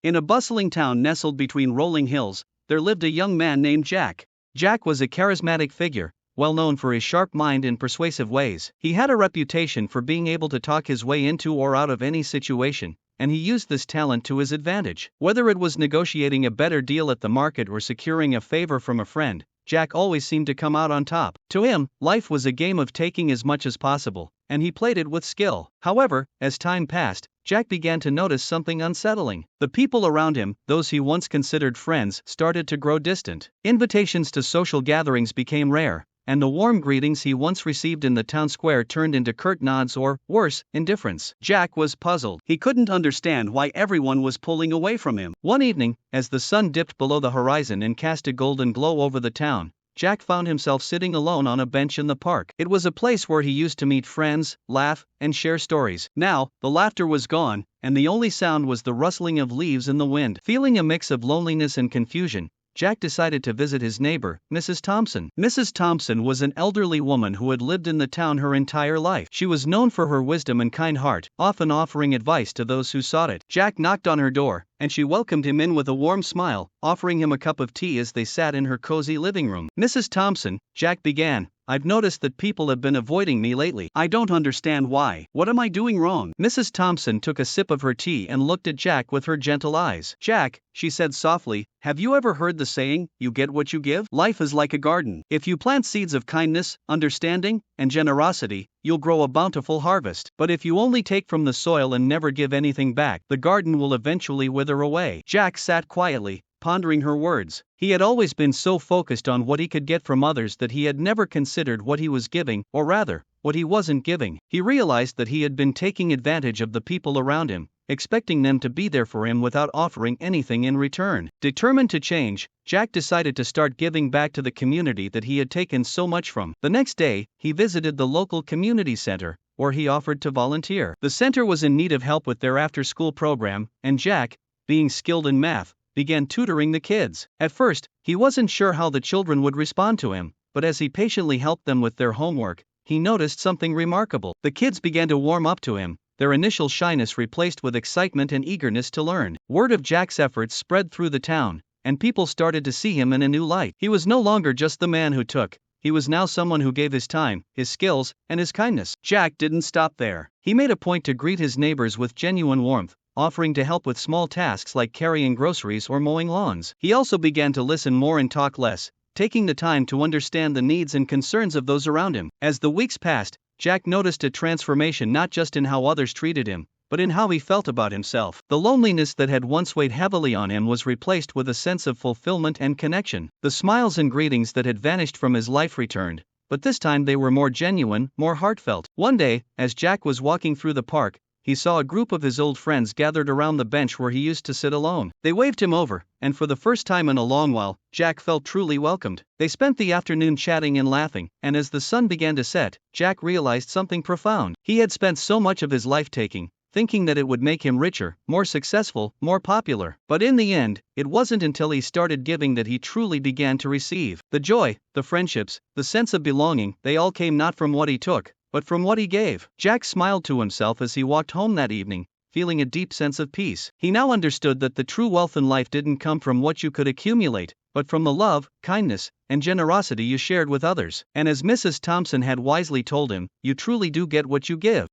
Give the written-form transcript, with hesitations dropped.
In a bustling town nestled between rolling hills, there lived a young man named Jack. Jack was a charismatic figure, well known for his sharp mind and persuasive ways. He had a reputation for being able to talk his way into or out of any situation, and he used this talent to his advantage. Whether it was negotiating a better deal at the market or securing a favor from a friend, Jack always seemed to come out on top. To him, life was a game of taking as much as possible, and he played it with skill. However, as time passed, Jack began to notice something unsettling. The people around him, those he once considered friends, started to grow distant. Invitations to social gatherings became rare, and the warm greetings he once received in the town square turned into curt nods or, worse, indifference. Jack was puzzled. He couldn't understand why everyone was pulling away from him. One evening, as the sun dipped below the horizon and cast a golden glow over the town, Jack found himself sitting alone on a bench in the park. It was a place where he used to meet friends, laugh, and share stories. Now, the laughter was gone, and the only sound was the rustling of leaves in the wind. Feeling a mix of loneliness and confusion, Jack decided to visit his neighbor, Mrs. Thompson. Mrs. Thompson was an elderly woman who had lived in the town her entire life. She was known for her wisdom and kind heart, often offering advice to those who sought it. Jack knocked on her door, and she welcomed him in with a warm smile, offering him a cup of tea as they sat in her cozy living room. "Mrs. Thompson," Jack began, "I've noticed that people have been avoiding me lately. I don't understand why. What am I doing wrong?" Mrs. Thompson took a sip of her tea and looked at Jack with her gentle eyes. "Jack," she said softly, "have you ever heard the saying, 'You get what you give'? Life is like a garden. If you plant seeds of kindness, understanding, and generosity, you'll grow a bountiful harvest. But if you only take from the soil and never give anything back, the garden will eventually wither away." Jack sat quietly, pondering her words. He had always been so focused on what he could get from others that he had never considered what he was giving, or rather, what he wasn't giving. He realized that he had been taking advantage of the people around him, expecting them to be there for him without offering anything in return. Determined to change, Jack decided to start giving back to the community that he had taken so much from. The next day, he visited the local community center, where he offered to volunteer. The center was in need of help with their after-school program, and Jack, being skilled in math, began tutoring the kids. At first, he wasn't sure how the children would respond to him, but as he patiently helped them with their homework, he noticed something remarkable. The kids began to warm up to him, their initial shyness replaced with excitement and eagerness to learn. Word of Jack's efforts spread through the town, and people started to see him in a new light. He was no longer just the man who took, he was now someone who gave his time, his skills, and his kindness. Jack didn't stop there. He made a point to greet his neighbors with genuine warmth, offering to help with small tasks like carrying groceries or mowing lawns. He also began to listen more and talk less, taking the time to understand the needs and concerns of those around him. As the weeks passed, Jack noticed a transformation not just in how others treated him, but in how he felt about himself. The loneliness that had once weighed heavily on him was replaced with a sense of fulfillment and connection. The smiles and greetings that had vanished from his life returned, but this time they were more genuine, more heartfelt. One day, as Jack was walking through the park, he saw a group of his old friends gathered around the bench where he used to sit alone. They waved him over, and for the first time in a long while, Jack felt truly welcomed. They spent the afternoon chatting and laughing, and as the sun began to set, Jack realized something profound. He had spent so much of his life thinking that it would make him richer, more successful, more popular. But in the end, it wasn't until he started giving that he truly began to receive. The joy, the friendships, the sense of belonging, they all came not from what he took, but from what he gave. Jack smiled to himself as he walked home that evening, feeling a deep sense of peace. He now understood that the true wealth in life didn't come from what you could accumulate, but from the love, kindness, and generosity you shared with others. And as Mrs. Thompson had wisely told him, you truly do get what you give.